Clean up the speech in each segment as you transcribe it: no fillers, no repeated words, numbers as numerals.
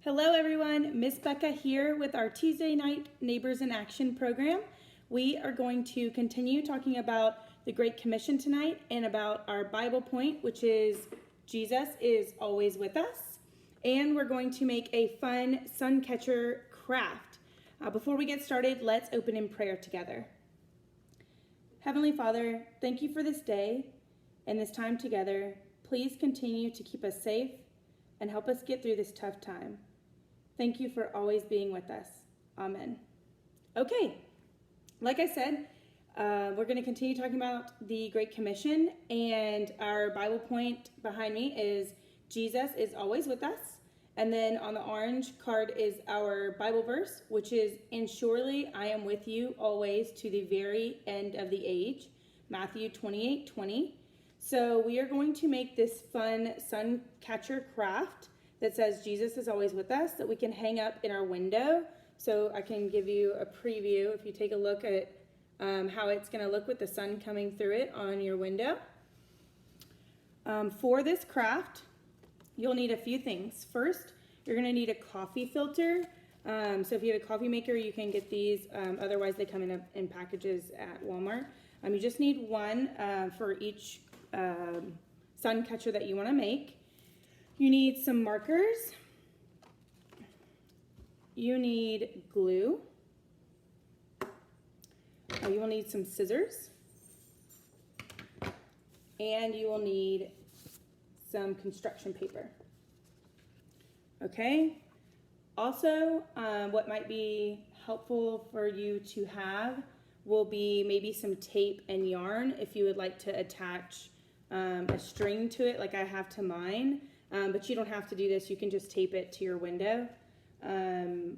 Hello everyone, Miss Becca here with our Tuesday night Neighbors in Action program. We are going to continue talking about the Great Commission tonight and about our Bible point, which is Jesus is always with us. And we're going to make a fun sun catcher craft. Before we get started, let's open in prayer together. Heavenly Father, thank you for this day and this time together. Please continue to keep us safe and help us get through this tough time. Thank you for always being with us. Amen. Okay, like I said, we're going to continue talking about the Great Commission, and our Bible point behind me is Jesus is always with us. And then on the orange card is our Bible verse, which is, "And surely I am with you always to the very end of the age," Matthew 28:20. So we are going to make this fun sun catcher craft that says Jesus is always with us that we can hang up in our window. So I can give you a preview if you take a look at how it's going to look with the sun coming through it on your window. For this craft, you'll need a few things. First, you're going to need a coffee filter. So if you have a coffee maker, you can get these. Otherwise, they come in packages at Walmart. You just need one for each sun catcher that you want to make. You need some markers. You need glue. You will need some scissors. And you will need some construction paper. Okay? Also, what might be helpful for you to have will be maybe some tape and yarn if you would like to attach a string to it like I have to mine. But you don't have to do this. You can just tape it to your window.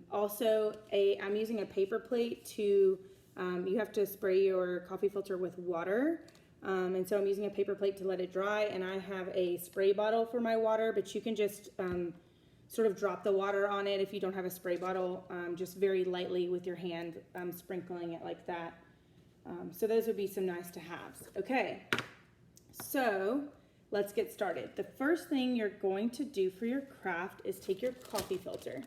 Also, I'm using a paper plate to, you have to spray your coffee filter with water. And so I'm using a paper plate to let it dry. And I have a spray bottle for my water, but you can just sort of drop the water on it if you don't have a spray bottle, just very lightly with your hand, sprinkling it like that. So those would be some nice to haves. Okay, so let's get started. The first thing you're going to do for your craft is take your coffee filter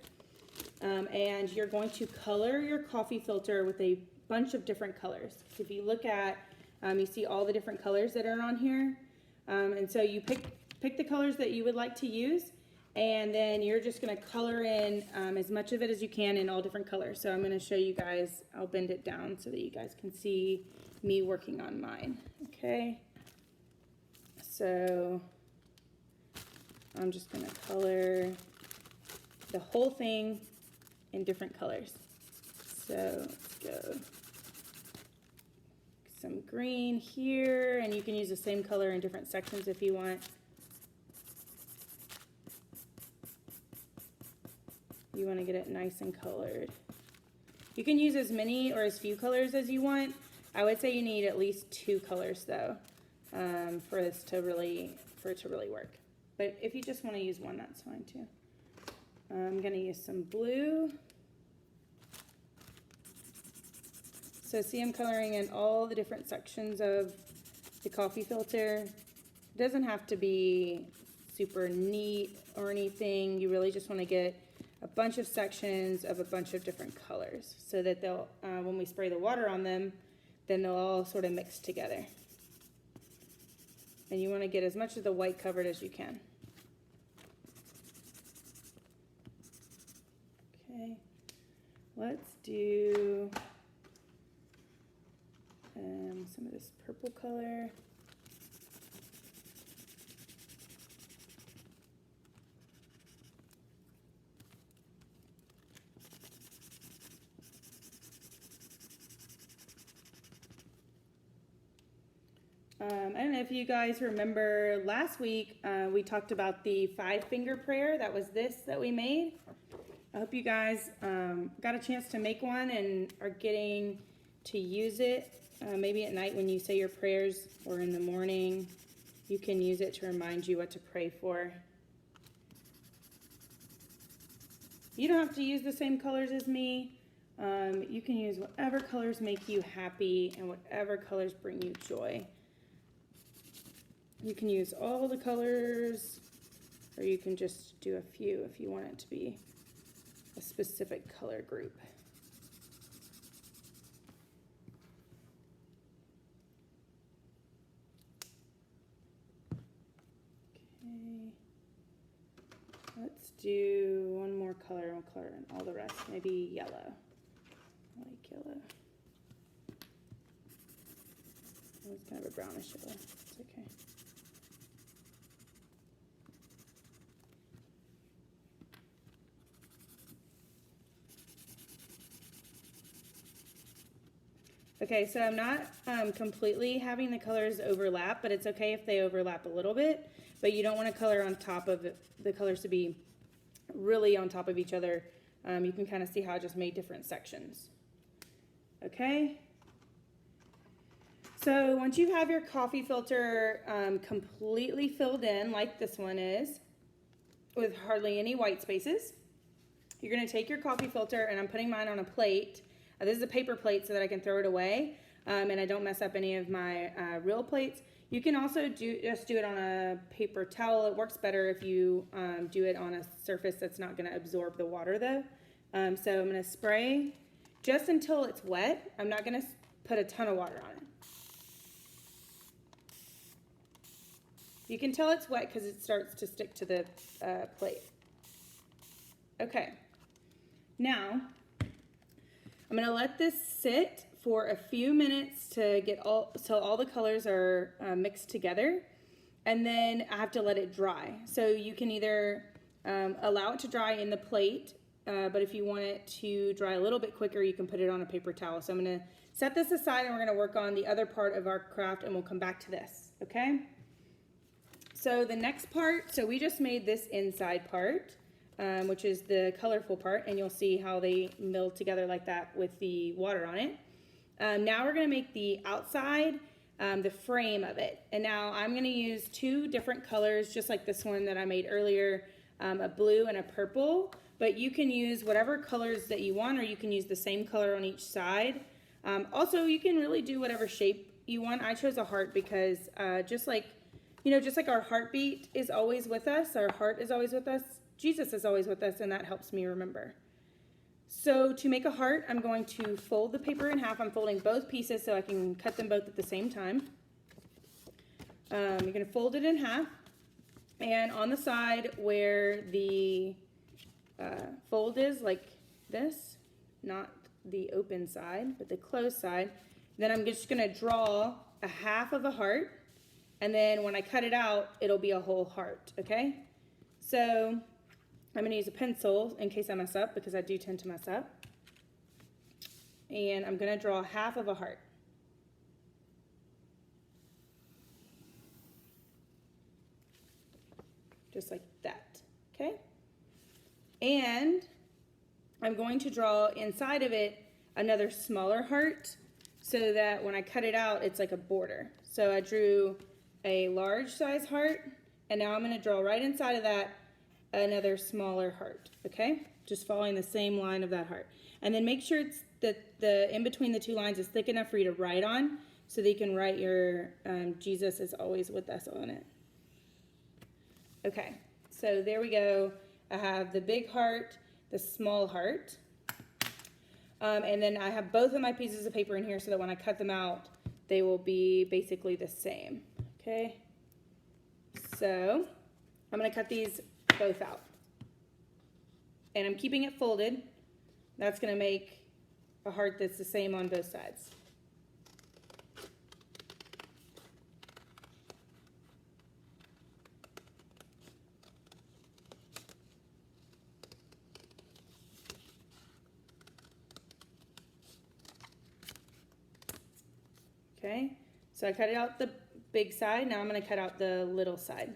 and you're going to color your coffee filter with a bunch of different colors. So if you look at, you see all the different colors that are on here. And so you pick the colors that you would like to use, and then you're just going to color in as much of it as you can in all different colors. So I'm going to show you guys, I'll bend it down so that you guys can see me working on mine. Okay. So I'm just going to color the whole thing in different colors. So let's go some green here, and you can use the same color in different sections if you want. You want to get it nice and colored. You can use as many or as few colors as you want. I would say you need at least 2 colors though. For it to really work. But if you just want to use one, that's fine too. I'm going to use some blue. So see, I'm coloring in all the different sections of the coffee filter. It doesn't have to be super neat or anything. You really just want to get a bunch of sections of a bunch of different colors so that they'll, when we spray the water on them, then they'll all sort of mix together. And you want to get as much of the white covered as you can. Okay, let's do some of this purple color. I don't know if you guys remember last week, we talked about the 5-finger prayer. That was this that we made. I hope you guys got a chance to make one and are getting to use it. Maybe at night when you say your prayers or in the morning, you can use it to remind you what to pray for. You don't have to use the same colors as me. You can use whatever colors make you happy and whatever colors bring you joy. You can use all the colors, or you can just do a few if you want it to be a specific color group. Okay. Let's do one more color, and all the rest. Maybe yellow. I like yellow. It's kind of a brownish yellow. It's okay. Okay, so I'm not completely having the colors overlap, but it's okay if they overlap a little bit. But you don't want to color on top of it, the colors to be really on top of each other. You can kind of see how I just made different sections. Okay. So once you have your coffee filter completely filled in, like this one is, with hardly any white spaces, you're going to take your coffee filter, and I'm putting mine on a plate. This is a paper plate so that I can throw it away, and I don't mess up any of my real plates. You can also just do it on a paper towel. It works better if you do it on a surface that's not going to absorb the water though. So I'm going to spray just until it's wet. I'm not going to put a ton of water on it. You can tell it's wet because it starts to stick to the plate. Okay, now I'm going to let this sit for a few minutes to get till all the colors are mixed together, and then I have to let it dry. So you can either allow it to dry in the plate, but if you want it to dry a little bit quicker, you can put it on a paper towel. So I'm going to set this aside, and we're going to work on the other part of our craft, and we'll come back to this, okay? So the next part, so we just made this inside part, which is the colorful part, and you'll see how they milled together like that with the water on it. Now we're going to make the outside, the frame of it. And now I'm going to use two different colors, just like this one that I made earlier, a blue and a purple. But you can use whatever colors that you want, or you can use the same color on each side. Also, you can really do whatever shape you want. I chose a heart because just like our heartbeat is always with us, our heart is always with us, Jesus is always with us, and that helps me remember. So to make a heart, I'm going to fold the paper in half. I'm folding both pieces so I can cut them both at the same time. You're going to fold it in half, and on the side where the fold is, like this, not the open side, but the closed side, then I'm just going to draw a half of a heart, and then when I cut it out, it'll be a whole heart, okay? So I'm going to use a pencil in case I mess up, because I do tend to mess up. And I'm going to draw half of a heart. Just like that, okay? And I'm going to draw inside of it another smaller heart so that when I cut it out, it's like a border. So I drew a large size heart, and now I'm going to draw right inside of that another smaller heart, okay? Just following the same line of that heart. And then make sure it's that the in between the two lines is thick enough for you to write on, so that you can write your Jesus is always with us on it. Okay, so there we go. I have the big heart, the small heart, and then I have both of my pieces of paper in here so that when I cut them out, they will be basically the same, okay? So I'm going to cut these both out, and I'm keeping it folded. That's going to make a heart that's the same on both sides. Okay, so I cut out the big side. Now I'm going to cut out the little side.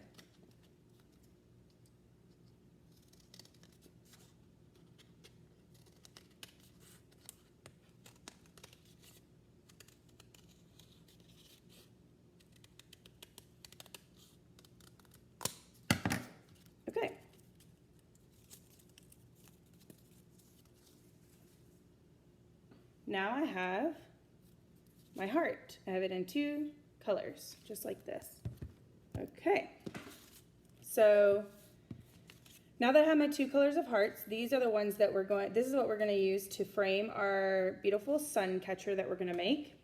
Okay. Now I have my heart. I have it in two colors, just like this. Okay. So Now that I have my 2 colors of hearts, these are the ones that this is what we're going to use to frame our beautiful sun catcher that we're going to make.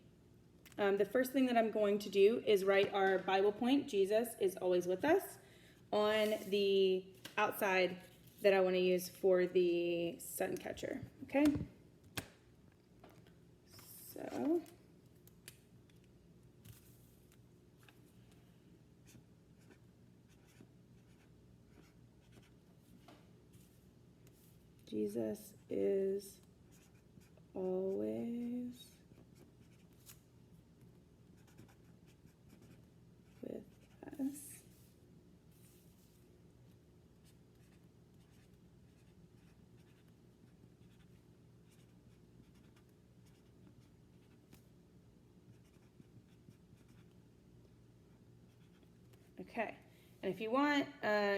The first thing that I'm going to do is write our Bible point, Jesus is always with us, on the outside that I want to use for the sun catcher, okay? So, Jesus is always with us. Okay, and if you want,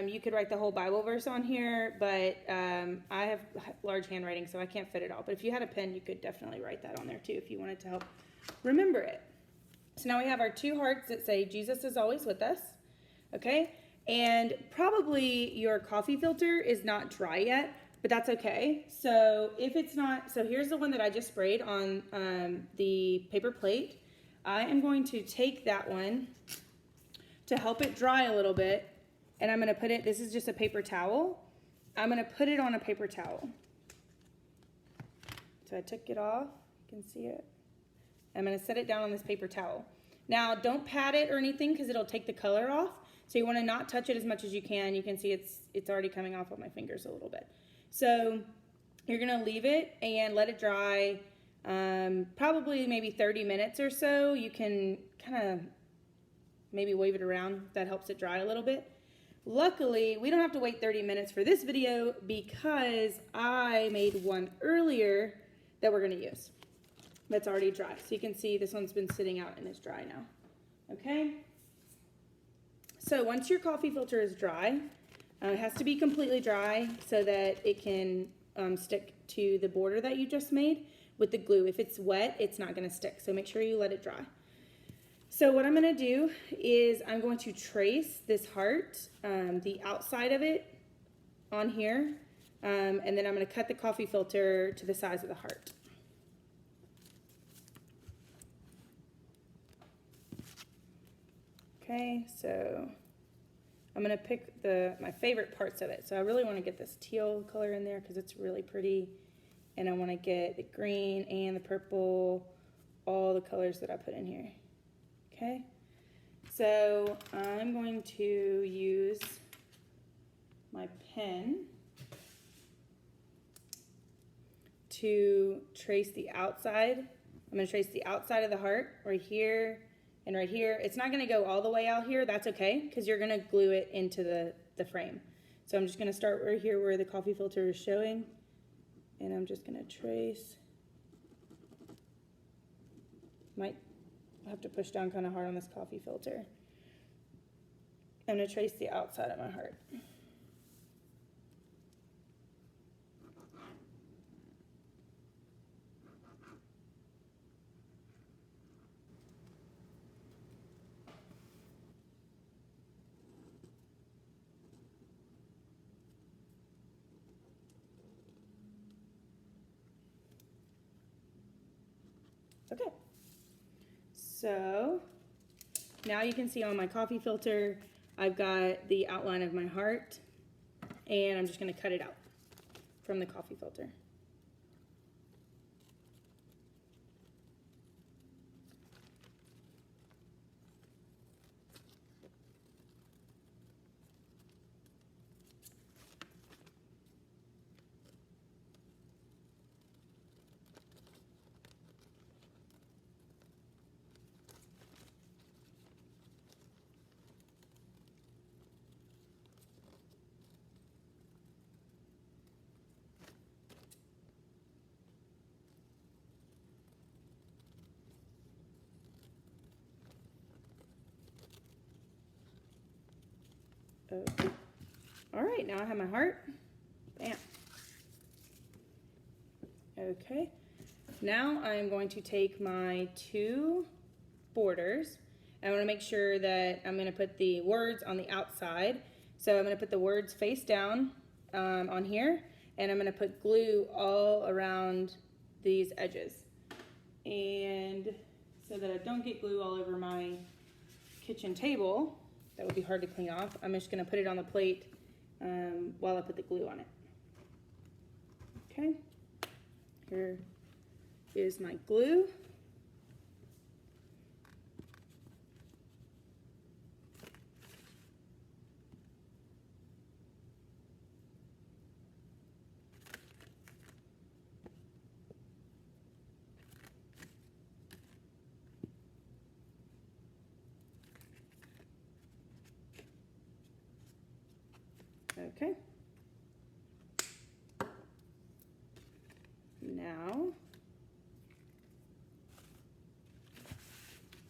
you could write the whole Bible verse on here, but I have large handwriting, so I can't fit it all. But if you had a pen, you could definitely write that on there too if you wanted to help remember it. So now we have our 2 hearts that say Jesus is always with us, okay? And probably your coffee filter is not dry yet, but that's okay. So if it's not, so here's the one that I just sprayed on the paper plate. I am going to take that one to help it dry a little bit, and I'm going to put it, this is just a paper towel. I'm going to put it on a paper towel. So I took it off, you can see it. I'm going to set it down on this paper towel. Now, don't pat it or anything because it'll take the color off. So you want to not touch it as much as you can. You can see it's already coming off of my fingers a little bit. So you're going to leave it and let it dry probably maybe 30 minutes or so. You can kind of maybe wave it around. That helps it dry a little bit. Luckily, we don't have to wait 30 minutes for this video because I made one earlier that we're going to use. That's already dry. So you can see this one's been sitting out and it's dry now. Okay? So once your coffee filter is dry, it has to be completely dry so that it can stick to the border that you just made with the glue. If it's wet, it's not going to stick. So make sure you let it dry. So what I'm going to do is I'm going to trace this heart, the outside of it on here, and then I'm going to cut the coffee filter to the size of the heart. Okay, so I'm going to pick my favorite parts of it. So I really want to get this teal color in there because it's really pretty. And I want to get the green and the purple, all the colors that I put in here. Okay, so I'm going to use my pen to trace the outside. I'm going to trace the outside of the heart right here and right here. It's not going to go all the way out here. That's okay because you're going to glue it into the frame. So I'm just going to start right here where the coffee filter is showing, and I'm just going to trace. Might have to push down kind of hard on this coffee filter. I'm going to trace the outside of my heart. Okay. So now you can see on my coffee filter, I've got the outline of my heart, and I'm just going to cut it out from the coffee filter. Okay. All right, now I have my heart. Bam. Okay. Now I'm going to take my 2 borders. I want to make sure that I'm going to put the words on the outside. So I'm going to put the words face down on here, and I'm going to put glue all around these edges. And so that I don't get glue all over my kitchen table, that would be hard to clean off, I'm just going to put it on the plate while I put the glue on it. Okay, here is my glue. Okay. Now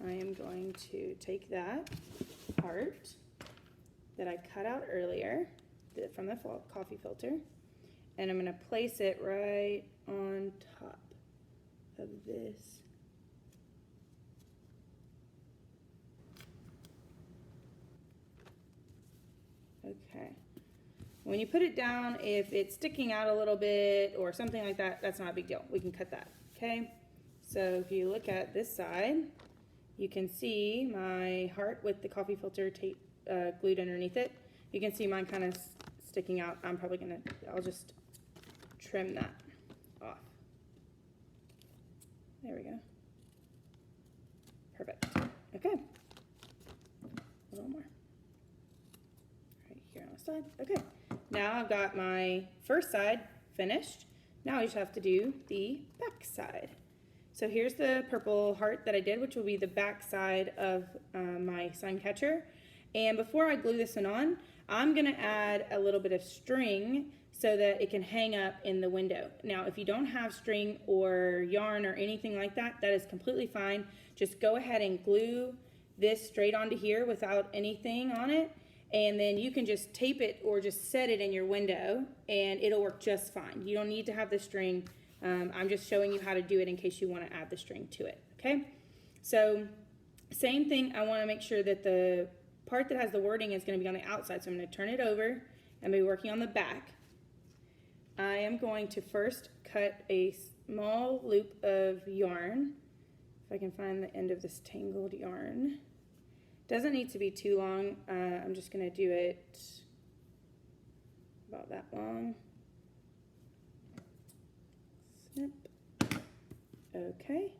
I am going to take that part that I cut out earlier from the coffee filter, and I'm going to place it right on top of this. Okay. When you put it down, if it's sticking out a little bit or something like that, that's not a big deal. We can cut that, okay? So if you look at this side, you can see my heart with the coffee filter tape glued underneath it. You can see mine kind of sticking out. I'll just trim that off. There we go. Perfect. Okay. A little more. Right here on the side. Okay. Now I've got my first side finished. Now I just have to do the back side. So here's the purple heart that I did, which will be the back side of my sun catcher. And before I glue this one on, I'm gonna add a little bit of string so that it can hang up in the window. Now, if you don't have string or yarn or anything like that, that is completely fine. Just go ahead and glue this straight onto here without anything on it. And then you can just tape it or just set it in your window and it'll work just fine. You don't need to have the string. I'm just showing you how to do it in case you want to add the string to it, okay? So same thing, I want to make sure that the part that has the wording is going to be on the outside. So I'm going to turn it over and be working on the back. I am going to first cut a small loop of yarn. If I can find the end of this tangled yarn. Doesn't need to be too long. I'm just going to do it about that long. Snip. Okay.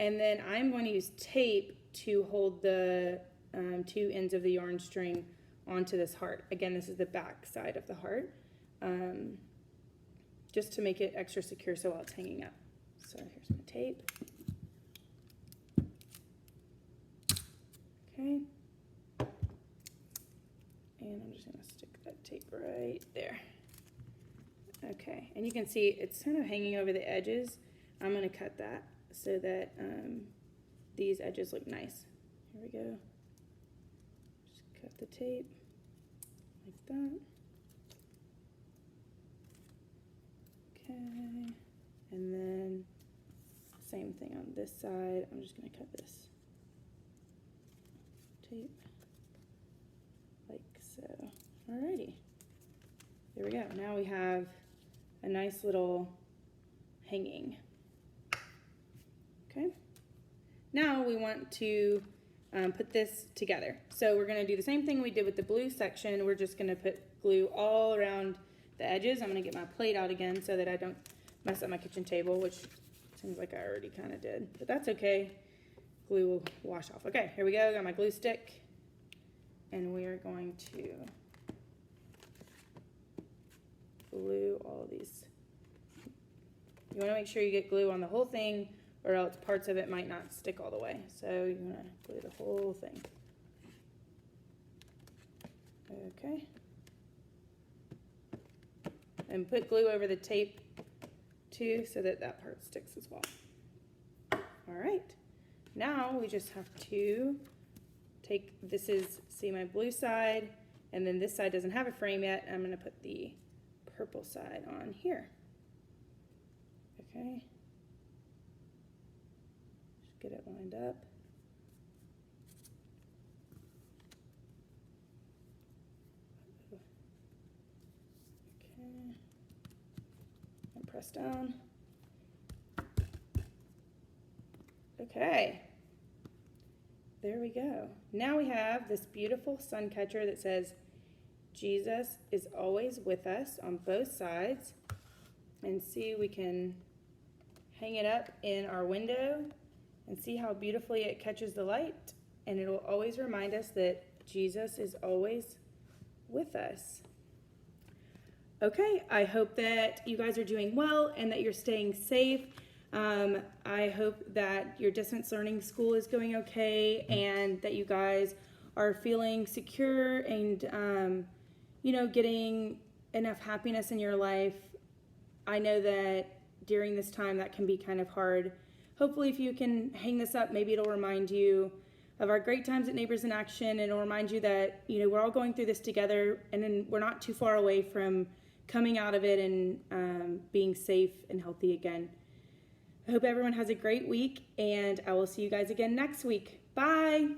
And then I'm going to use tape to hold the two ends of the yarn string onto this heart. Again, this is the back side of the heart. Just to make it extra secure so while it's hanging up. So here's my tape. Okay, and I'm just going to stick that tape right there. Okay, and you can see it's kind of hanging over the edges. I'm going to cut that so that these edges look nice. Here we go. Just cut the tape like that. Okay, and then same thing on this side. I'm just going to cut this tape like so. Alrighty, there we go. Now we have a nice little hanging. Okay, now we want to put this together. So we're going to do the same thing we did with the blue section. We're just going to put glue all around the edges. I'm going to get my plate out again so that I don't mess up my kitchen table, which seems like I already kind of did, but that's okay. Glue will wash off. Okay, here we go. Got my glue stick, and we are going to glue all of these. You want to make sure you get glue on the whole thing, or else parts of it might not stick all the way. So you want to glue the whole thing. Okay. And put glue over the tape too, so that that part sticks as well. All right. Now we just have to take, see my blue side, and then this side doesn't have a frame yet. I'm going to put the purple side on here. Okay. Just get it lined up. press down. Okay. There we go. Now we have this beautiful sun catcher that says, Jesus is always with us on both sides. And see, we can hang it up in our window and see how beautifully it catches the light. And it will always remind us that Jesus is always with us. Okay, I hope that you guys are doing well and that you're staying safe. I hope that your distance learning school is going okay and that you guys are feeling secure and, getting enough happiness in your life. I know that during this time that can be kind of hard. Hopefully if you can hang this up, maybe it'll remind you of our great times at Neighbors in Action, and it'll remind you that, we're all going through this together, and then we're not too far away from coming out of it and being safe and healthy again. I hope everyone has a great week, and I will see you guys again next week. Bye!